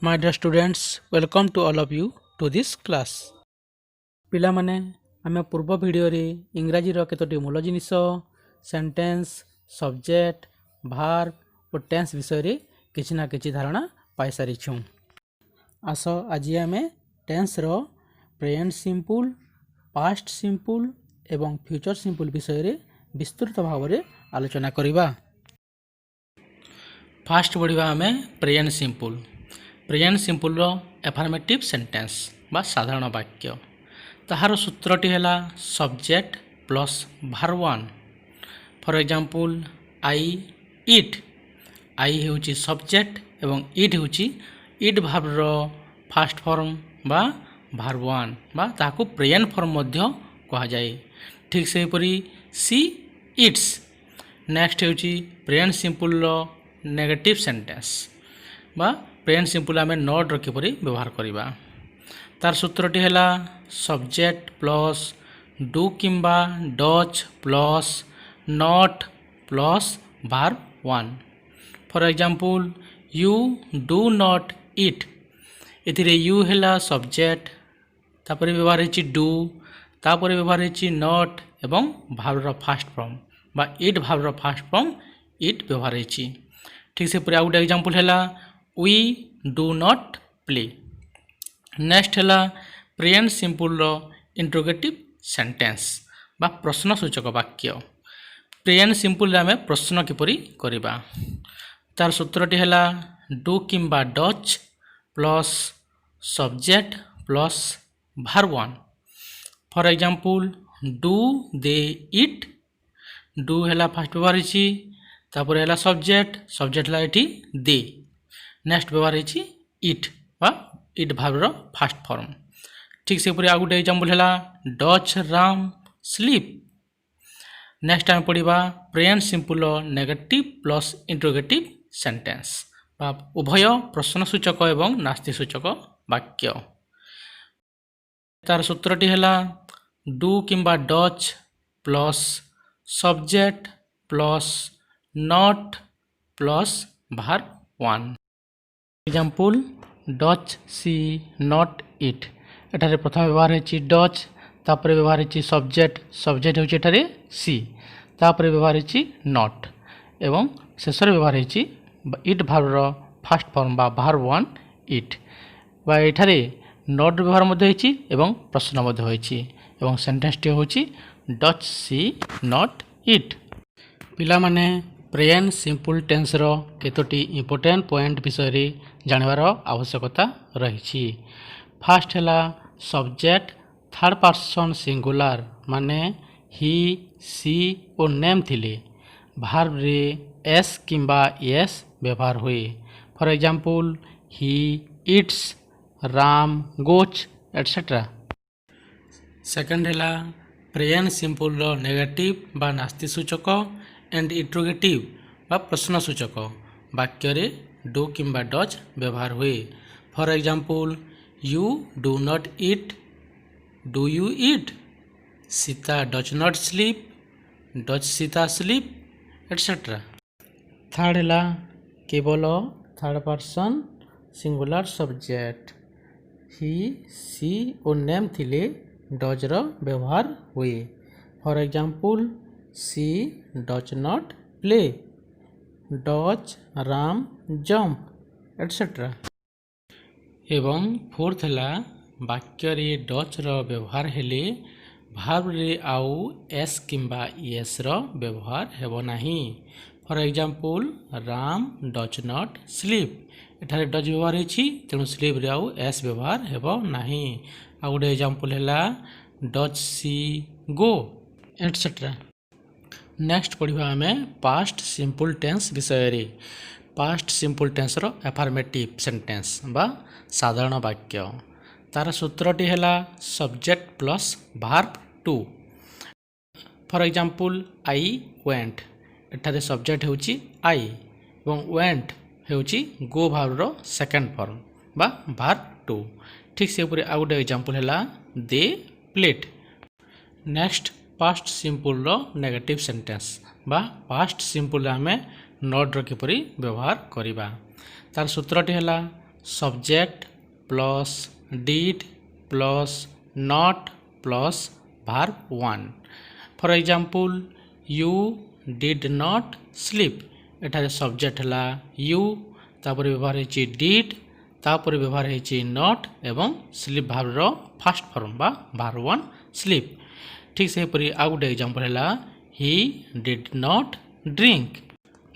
My dear students, welcome to all of you to this class. ପିଲାମାନେ ଆମେ ପୂର୍ବ ଭିଡ଼ିଓରେ ଇଂରାଜୀର କେତୋଟି ମୂଳ ଜିନିଷ ସେଣ୍ଟେନ୍ସ ସବଜେକ୍ଟ ଭାର୍ବ ଓ ଟେନ୍ସ ବିଷୟରେ କିଛି ନା କିଛି ଧାରଣା ପାଇସାରିଛୁ। ଆସ ଆଜି ଆମେ ଟେନ୍ସର ପ୍ରେଜେଣ୍ଟ ସିମ୍ପଲ୍ ପାଷ୍ଟ ସିମ୍ପଲ୍ ଏବଂ ଫ୍ୟୁଚର ସିମ୍ପଲ୍ ବିଷୟରେ ବିସ୍ତୃତ ଭାବରେ ଆଲୋଚନା କରିବା। ଫାଷ୍ଟ ପଢ଼ିବା ଆମେ ପ୍ରେଜେଣ୍ଟ ସିମ୍ପଲ୍। ପ୍ରେଜେଣ୍ଟ ସିମ୍ପଲ୍ର ଆଫର୍ମେଟିଭ୍ ସେଣ୍ଟେନ୍ସ ବା ସାଧାରଣ ବାକ୍ୟ। ତାହାର ସୂତ୍ରଟି ହେଲା subject plus verb one. For example I eat. I ହେଉଛି ସବଜେକ୍ଟ ଏବଂ ଇଟ୍ ହେଉଛି ଇଟ୍ ଭାର୍ବର ଫାଷ୍ଟ ଫର୍ମ ବା ଭାର୍ବ ୱାନ୍ ବା ତାହାକୁ ପ୍ରେଜେଣ୍ଟ ଫର୍ମ ମଧ୍ୟ କୁହାଯାଏ। ଠିକ୍ ସେହିପରି ସି ଇଟ୍ସ। ନେକ୍ସଟ ହେଉଛି ପ୍ରେଜେଣ୍ଟ ସିମ୍ପଲ୍ର ନେଗେଟିଭ୍ ସେଣ୍ଟେନ୍ସ ବା ପ୍ରେଜେଣ୍ଟ ସିମ୍ପଲ୍ ଆମେ ନଟ୍ର କିପରି ବ୍ୟବହାର କରିବା। ତାର ସୂତ୍ରଟି ହେଲା ସବଜେକ୍ଟ ପ୍ଲସ୍ ଡୁ କିମ୍ବା does plus not plus verb one. For example you do not eat. ଏଥିରେ ୟୁ ହେଲା ସବଜେକ୍ଟ, ତାପରେ ବ୍ୟବହାର ହେଇଛି ଡୁ, ତାପରେ ବ୍ୟବହାର ହେଇଛି ନଟ୍ ଏବଂ ଭାର୍ବର ଫାଷ୍ଟ ଫର୍ମ ବା ଇଟ୍ ଭାର୍ବର ଫାଷ୍ଟ ଫର୍ମ ଇଟ୍ ବ୍ୟବହାର ହେଇଛି। ଠିକ୍ ସେପରି ଆଉ ଗୋଟେ ଏକ୍ଜାମ୍ପଲ୍ ହେଲା we do not play. Next है प्रेजेंट सिंपल इंट्रोगेटिव सेंटेंस बा प्रश्नसूचक वाक्य। प्रेजेंट सिंपल आम प्रश्न किपरि करिबा। तार सूत्रटी है डू किंबा does plus subject plus verb one. For example do they eat. Do है फास्ट व्यवहार होती, तापर है सब्जेक्ट, सब्जेक्ट है ये दे। नेक्स्ट व्यवहार है इट बा इट भार्बर फास्ट फॉर्म। ठीक से आउ गोटे एग्जांपल है डज राम स्लीप। नेक्स्ट आम पढ़ा present simple negative plus interrogative sentence बा उभय प्रश्नसूचक एवं नास्तिसूचक वाक्य। तार सूत्रटी है डू किंबा does plus subject plus not plus verb one. Example does she not eat. एठारे प्रथम व्यवहार है डज, तापर व्यवहार है सब्जेक्ट, सब्जेक्ट होचे सी, तापर व्यवहार है नॉट एवं शेष व्यवहार है इट भार्बर फास्ट फॉर्म बा भार्ब वन इट बा एठारे नॉट व्यवहार एवं प्रश्न एवं सेंटेंसटी होची डज सी नॉट इट। पिला माने प्रेजेंट सिंपल टेन्सर केतोटी इंपोर्टेंट पॉइंट विषय जानवर आवश्यकता रही। फास्ट है सब्जेक्ट थर्ड पर्सन सिंगुलर माने ही सी और नेम थिले भार्ब रे एस किंबा एस व्यवहार हुए। For example he eats, Ram goes etcetera. Second है प्रेजेंट सिंपल नेगेटिव बा नास्तिसूचक एंड इंट्रोगेटिव बा प्रश्नसूचक वाक्य रे डू किंबा डज व्यवहार हुए। For example you do not it, do you it, Sita does not sleep, does Sita sleep etcetera. Third है केवल third person singular subject he she और नेम थिले डज रो व्यवहार हुए। For example she does not play, does Ram jump etcetera. एवं fourth है वाक्य रे डज रो व्यवहार हेले भार्ब रे आउ एस किंबा एस रो व्यवहार हेबो नाही। For example Ram does not sleep. एठारे डज व्यवहार होती तेणु स्लीप रे आउ एस व्यवहार हेबो नाही। आ गोटे एग्जांपल है does she go etcetera. Next पढ़ा आम पास्ट सिंपल टेन्स विषय रे। पास्ट सिंपल टेन्स रो एफर्मेटिव सेंटेंस बा साधारण वाक्य। तार सूत्रटी है subject plus verb two. For example I went. एठारे सब्जेक्ट होची आई एवं वेंट होची गो भार्बर सेकेंड फॉर्म बा भार्ब टू। ठीक से ऊपर आउ गोटे एग्जांपल है they played. Next past simple रो नेगेटिव सेंटेंस बा पास्ट सिंपल आम नॉट रो किपरि व्यवहार करिबा। तार सूत्रटी है subject plus did plus not plus verb 1. For example, you did not sleep. एठारे सब्जेक्ट है you, तापर व्यवहार होची did, तापर व्यवहार होची not एवं स्लीप भार्बर फास्ट फॉर्म बा verb 1 sleep. ठीक से परी आ गोटे एग्जांपल है he did not drink.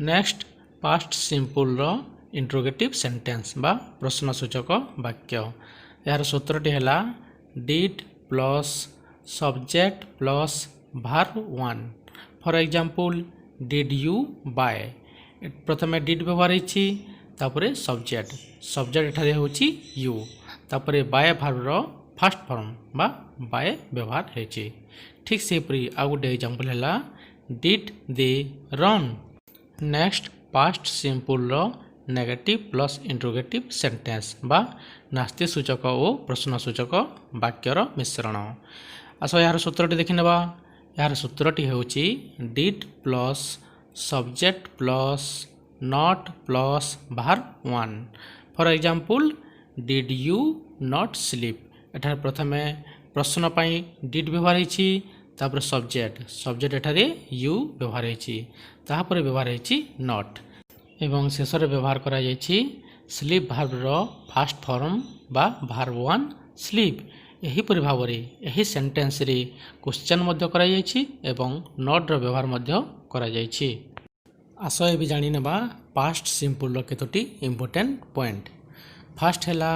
Next past simple रो इंट्रोगेटिव सेंटेंस बा प्रश्नसूचक वाक्य. यार सूत्रटी है did plus subject plus verb 1. For example did you buy. प्रथमे did व्यवहार होची तापरे सब्जेक्ट एठारे होची you, तापरे buy verb रो फास्ट फॉर्म बा buy व्यवहार होची. ठीक से परी आ गोटे एग्जांपल है did they run. Next past simple रो नेगेटिव प्लस इंट्रोगेटिव सेंटेंस बा नास्ति सूचक और प्रश्नसूचक वाक्यर मिश्रण. आस यार सूत्रटी देखि नेबा. यार सूत्रटी होची did plus subject plus not plus verb 1. For example did you not sleep. एठार प्रथमे प्रश्न पाई did व्यवहार होची, तापर सब्जेक्ट एठारे you व्यवहार होची, तापर व्यवहार होची not एवं शेष व्यवहार करा जायछि स्लीप भार्ब रो फास्ट फॉर्म बा verb 1 स्लीप. यही परि भाव रे यही सेंटेंस रे क्वेश्चन मध्य करा जायछि एवं नॉट रो व्यवहार मध्य करा जायछि. आस एबि जानि नेबा पास्ट सिंपल रो केतोटी इंपोर्टेंट पॉइंट. फर्स्ट हैला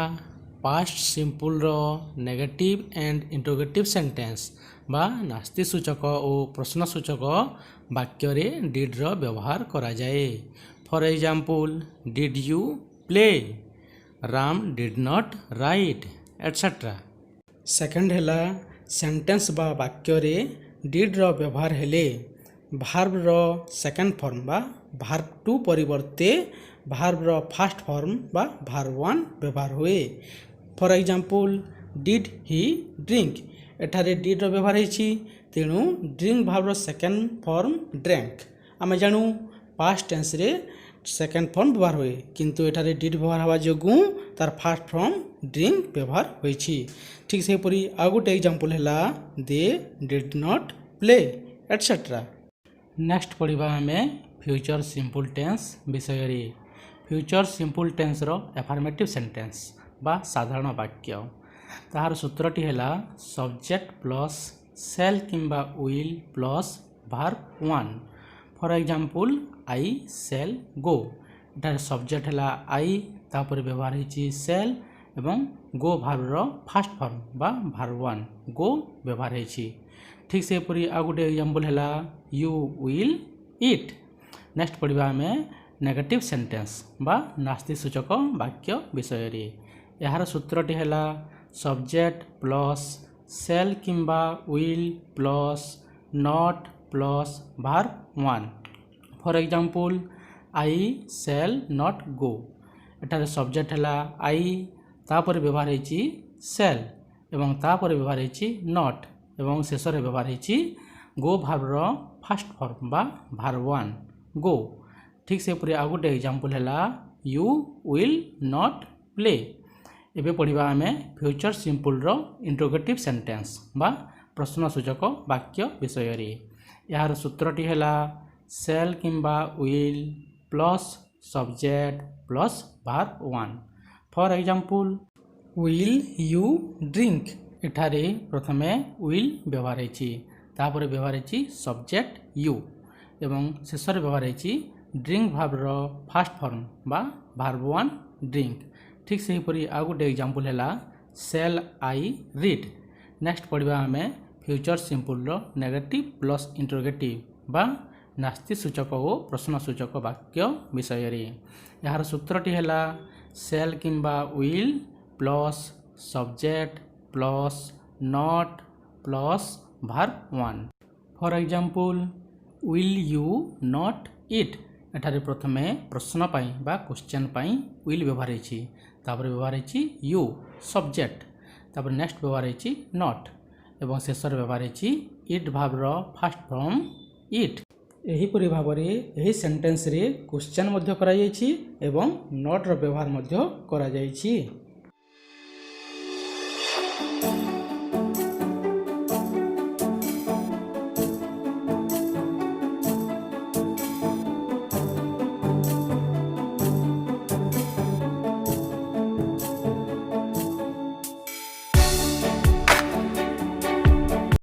पास्ट सिंपल रो नेगेटिव एंड इंट्रोगेटिव सेंटेंस बा नास्ति सूचक और प्रश्नसूचक वाक्य रे did रो व्यवहार करा जाए. For example did you play, Ram did not write etcetera. Second हैला सेंटेंस बा वाक्य रे did रो व्यवहार हेले भार्ब रो सेकंड फॉर्म बा verb 2 परिवर्ते भार्ब रो फास्ट फॉर्म बा verb 1 व्यवहार हुए. For example did he drink. एठारे did रो व्यवहार होची तेणु ड्रिंक भार्ब रो सेकंड फॉर्म ड्रैंक. आमे जानू पास्ट टेंस रे सेकंड फॉर्म व्यवहार हुए, किंतु एठारे did व्यवहार हवा जोगु तार फास्ट फॉर्म ड्रिंक व्यवहार होईछि. ठीक से परी आ गोटे एग्जांपल हैला they did not play etcetera. Next पढ़िबा हमें फ्यूचर सिंपल टेंस विषय रे. फ्यूचर सिंपल टेंस रो एफर्मेटिव सेंटेंस बा साधारण वाक्य. ताहार सूत्रटी हैला सब्जेक्ट प्लस सेल किंबा will plus verb 1. For example I shall go. एटार सब्जेक्ट हैला आई, तापर व्यवहार होची सेल एवं गो भार्ब रो फास्ट फॉर्म बा verb 1 गो व्यवहार होची. ठीक से परी आ गोटे एग्जांपल हैला यू विल ईट. नेक्स्ट पढ़िबा हमें नेगेटिव सेंटेंस बा नास्ति सूचक वाक्य विषय रे. यार सूत्रटी हैला सब्जेक्ट प्लस सेल किंबा will plus not plus verb 1. For example I shall not go. एठारे सब्जेक्ट हैला आई, तापर व्यवहार होची सेल एवं तापर व्यवहार होची नॉट एवं शेष रे व्यवहार होची गो भार्ब रो फास्ट फॉर्म बा verb 1 गो. ठीक से पूरे आ गोटे एग्जांपल हैला यू विल नॉट प्ले. एबे पढ़िबा हमें फ्यूचर सिंपल रो इंट्रोगेटिव सेंटेंस बा प्रश्नसूचक वाक्य विषय रे. यार सूत्रटी हैला सेल किंबा will plus subject plus verb 1. For example will you drink. एठारे प्रथमे विल व्यवहार होची, तापर व्यवहार होची सब्जेक्ट यू एवं शेष रे व्यवहार होची ड्रिंक भार्ब रो फास्ट फॉर्म बा verb 1 ड्रिंक. ठीक से परी आ गोटे एग्जांपल हैला सेल आई रीड. नेक्स्ट पढ़िबा हमें फ्यूचर सिंपल रो नेगेटिव प्लस इंट्रोगेटिव बा नास्ति सूचक और प्रश्नसूचक वाक्य विषय रे. यार सूत्रटी हैला सेल किंबा will plus subject plus not plus verb 1. For example will you not eat. एठारे प्रथमे प्रश्न पाई बा क्वेश्चन पाई विल व्यवहार होची, तापर व्यवहार होची यू सब्जेक्ट, तापर नेक्स्ट व्यवहार होची नॉट एवं शेष व्यवहार होची इट भार्ब रो फास्ट फॉर्म इट. एहीपरि भाବରେ ଏହି ସେଣ୍ଟେନ୍सରେ क्वेश्चन ମଧ୍ୟ କରାଯାଇଛି ଏବଂ नॉट ର ବ୍ୟବହାର ମଧ୍ୟ କରାଯାଇଛି।